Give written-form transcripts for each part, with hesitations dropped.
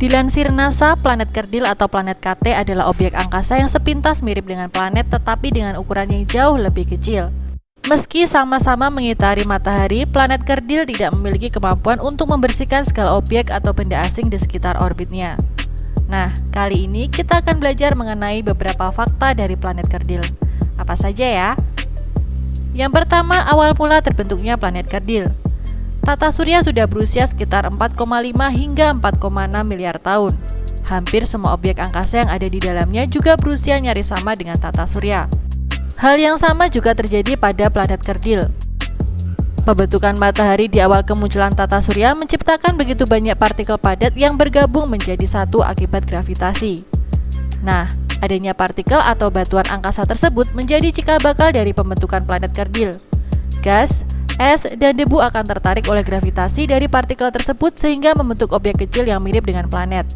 Dilansir NASA, planet kerdil atau planet KT adalah objek angkasa yang sepintas mirip dengan planet tetapi dengan ukuran yang jauh lebih kecil. Meski sama-sama mengitari matahari, planet kerdil tidak memiliki kemampuan untuk membersihkan segala objek atau benda asing di sekitar orbitnya. Nah, kali ini kita akan belajar mengenai beberapa fakta dari planet kerdil. Apa saja ya? Yang pertama, awal mula terbentuknya planet kerdil. Tata surya sudah berusia sekitar 4,5 hingga 4,6 miliar tahun. Hampir semua objek angkasa yang ada di dalamnya juga berusia nyaris sama dengan tata surya. Hal yang sama juga terjadi pada planet kerdil. Pembentukan matahari di awal kemunculan tata surya menciptakan begitu banyak partikel padat yang bergabung menjadi satu akibat gravitasi. Nah, adanya partikel atau batuan angkasa tersebut menjadi cikal bakal dari pembentukan planet kerdil. Gas, es, dan debu akan tertarik oleh gravitasi dari partikel tersebut sehingga membentuk objek kecil yang mirip dengan planet.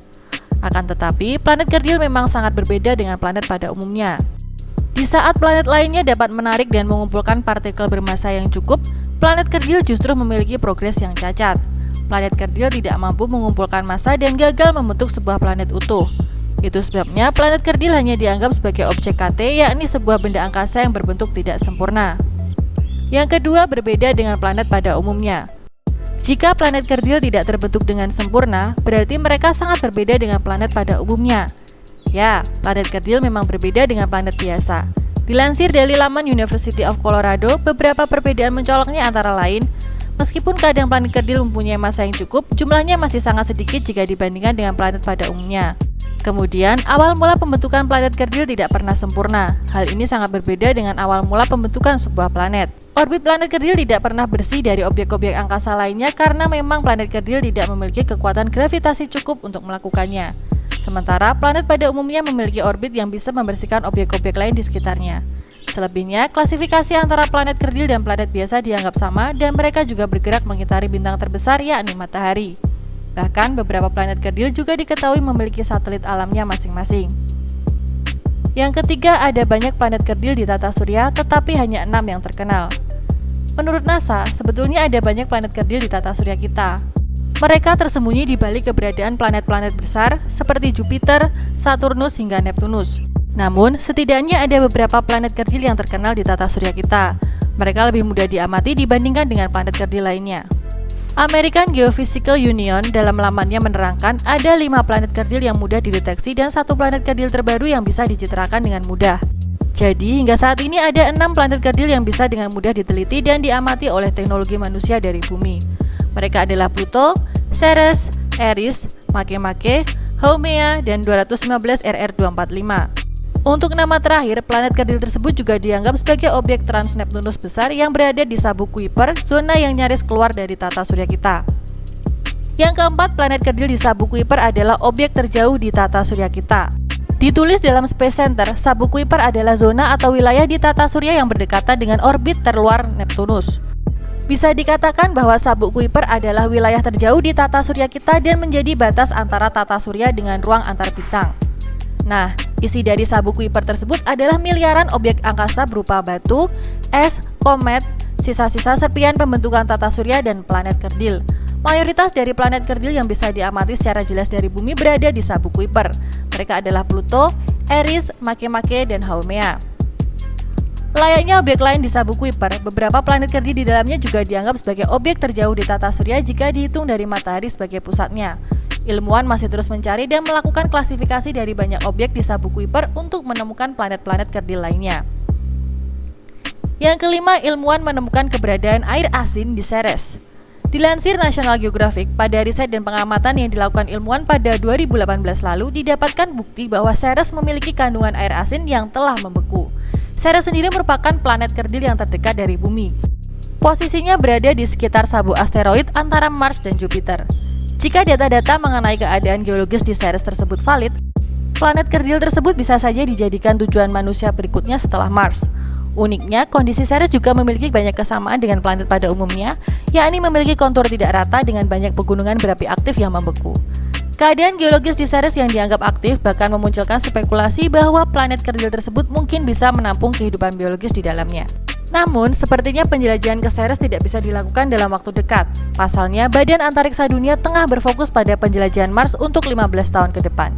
Akan tetapi, planet kerdil memang sangat berbeda dengan planet pada umumnya. Di saat planet lainnya dapat menarik dan mengumpulkan partikel bermassa yang cukup, planet kerdil justru memiliki progres yang cacat. Planet kerdil tidak mampu mengumpulkan massa dan gagal membentuk sebuah planet utuh. Itu sebabnya planet kerdil hanya dianggap sebagai objek KT, yakni sebuah benda angkasa yang berbentuk tidak sempurna. Yang kedua, berbeda dengan planet pada umumnya. Jika planet kerdil tidak terbentuk dengan sempurna, berarti mereka sangat berbeda dengan planet pada umumnya. Ya, planet kerdil memang berbeda dengan planet biasa. Dilansir dari laman University of Colorado, beberapa perbedaan mencoloknya antara lain, meskipun kadang planet kerdil mempunyai massa yang cukup, jumlahnya masih sangat sedikit jika dibandingkan dengan planet pada umumnya. Kemudian, awal mula pembentukan planet kerdil tidak pernah sempurna. Hal ini sangat berbeda dengan awal mula pembentukan sebuah planet. Orbit planet kerdil tidak pernah bersih dari objek-objek angkasa lainnya karena memang planet kerdil tidak memiliki kekuatan gravitasi cukup untuk melakukannya. Sementara planet pada umumnya memiliki orbit yang bisa membersihkan objek-objek lain di sekitarnya. Selebihnya, klasifikasi antara planet kerdil dan planet biasa dianggap sama dan mereka juga bergerak mengitari bintang terbesar yakni matahari. Bahkan beberapa planet kerdil juga diketahui memiliki satelit alamnya masing-masing. Yang ketiga, ada banyak planet kerdil di tata surya tetapi hanya 6 yang terkenal. Menurut NASA, sebetulnya ada banyak planet kerdil di tata surya kita. Mereka tersembunyi di balik keberadaan planet-planet besar seperti Jupiter, Saturnus, hingga Neptunus. Namun, setidaknya ada beberapa planet kerdil yang terkenal di tata surya kita. Mereka lebih mudah diamati dibandingkan dengan planet kerdil lainnya. American Geophysical Union dalam lamannya menerangkan ada 5 planet kerdil yang mudah dideteksi dan 1 planet kerdil terbaru yang bisa dicitrakan dengan mudah. Jadi, hingga saat ini ada 6 planet kerdil yang bisa dengan mudah diteliti dan diamati oleh teknologi manusia dari bumi. Mereka adalah Pluto, Ceres, Eris, Makemake, Haumea, dan 215 RR245. Untuk nama terakhir, planet kerdil tersebut juga dianggap sebagai objek trans-Neptunus besar yang berada di sabuk Kuiper, zona yang nyaris keluar dari tata surya kita. Yang keempat, planet kerdil di sabuk Kuiper adalah objek terjauh di tata surya kita. Ditulis dalam Space Center, sabuk Kuiper adalah zona atau wilayah di tata surya yang berdekatan dengan orbit terluar Neptunus. Bisa dikatakan bahwa sabuk Kuiper adalah wilayah terjauh di tata surya kita dan menjadi batas antara tata surya dengan ruang antar bintang. Nah, isi dari sabuk Kuiper tersebut adalah miliaran objek angkasa berupa batu, es, komet, sisa-sisa serpian pembentukan tata surya, dan planet kerdil. Mayoritas dari planet kerdil yang bisa diamati secara jelas dari bumi berada di sabuk Kuiper. Mereka adalah Pluto, Eris, Makemake, dan Haumea. Layaknya objek lain di sabuk Kuiper, beberapa planet kerdil di dalamnya juga dianggap sebagai objek terjauh di tata surya jika dihitung dari matahari sebagai pusatnya. Ilmuwan masih terus mencari dan melakukan klasifikasi dari banyak objek di sabuk Kuiper untuk menemukan planet-planet kerdil lainnya. Yang kelima, ilmuwan menemukan keberadaan air asin di Ceres. Dilansir National Geographic, pada riset dan pengamatan yang dilakukan ilmuwan pada 2018 lalu, didapatkan bukti bahwa Ceres memiliki kandungan air asin yang telah membeku. Ceres sendiri merupakan planet kerdil yang terdekat dari bumi. Posisinya berada di sekitar sabuk asteroid antara Mars dan Jupiter. Jika data-data mengenai keadaan geologis di Ceres tersebut valid, planet kerdil tersebut bisa saja dijadikan tujuan manusia berikutnya setelah Mars. Uniknya, kondisi Ceres juga memiliki banyak kesamaan dengan planet pada umumnya, yakni memiliki kontur tidak rata dengan banyak pegunungan berapi aktif yang membeku. Keadaan geologis di Ceres yang dianggap aktif bahkan memunculkan spekulasi bahwa planet kerdil tersebut mungkin bisa menampung kehidupan biologis di dalamnya. Namun, sepertinya penjelajahan ke Ceres tidak bisa dilakukan dalam waktu dekat. Pasalnya, Badan Antariksa Dunia tengah berfokus pada penjelajahan Mars untuk 15 tahun ke depan.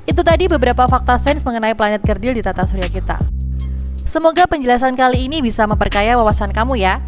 Itu tadi beberapa fakta sains mengenai planet kerdil di tata surya kita. Semoga penjelasan kali ini bisa memperkaya wawasan kamu ya.